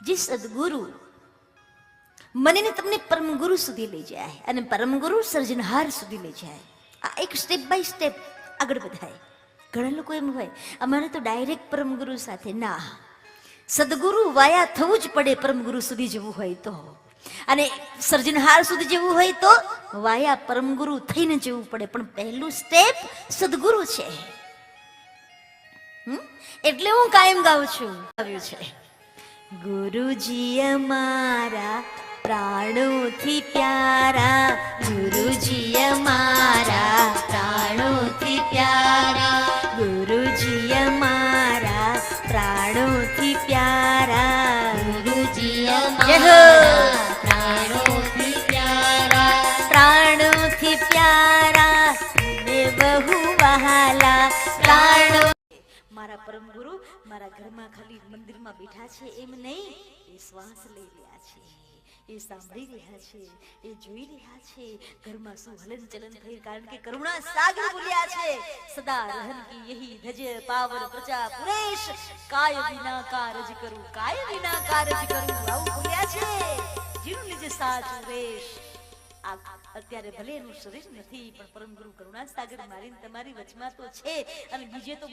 જે સદગુરુ મને ને તમને પરમ ગુરુ સુધી લઈ જાય અને પરમ ગુરુ સર્જનહાર સુધી લઈ જાય. આ એક સ્ટેપ બાય સ્ટેપ આગળ વધાય. ઘણા લોકો એમ હોય અમારે તો ડાયરેક્ટ પરમ ગુરુ સાથે. ના, સદગુરુ વાયા થવું જ પડે પરમ ગુરુ સુધી જવું હોય તો, અને સર્જનહાર સુધી જવું હોય તો વાયા પરમ ગુરુ થઈને જવું પડે. પણ પહેલું સ્ટેપ સદગુરુ છે. એટલે હું કાયમ ગાઉં છું. આવ્યું છે ગુરુજી અમારા પ્રાણોથી પ્યારા, ગુરુજી અમારા પ્રાણોથી પ્યારા, ગુરુજી અમારા પ્રાણોથી પ્યારા, ગુરુજી અમારા પ્રાણોથી પ્યારા, પ્રાણોથી પ્યારા ને બહુ વહાલા પ્રાણો. મારા પરમ ગુરુ મારા ઘરમાં ખાલી મંદિરમાં બેઠા છે એમ નહીં, એ શ્વાસ લઈ રહ્યા છે, એ સાંભળી રહ્યા છે, એ જોઈ રહ્યા છે ઘરમાં શું હલન ચલન થઈ. કારણ કે કરુણા સાગર બોલ્યા છે, સદા રહન કી યહી ધજે પાવન પ્રજા પુરેશ, કાય વિના કારજ કરું, કાય વિના કારજ કરું. આવું બોલ્યા છે જીનું નિજ સાચું રેશ. અત્યારે ભલે એનું શરીર નથી પણ પરમ ગુરુ કરુણા સાગર મારી તમારી વચમાં તો છે, અને બીજે તો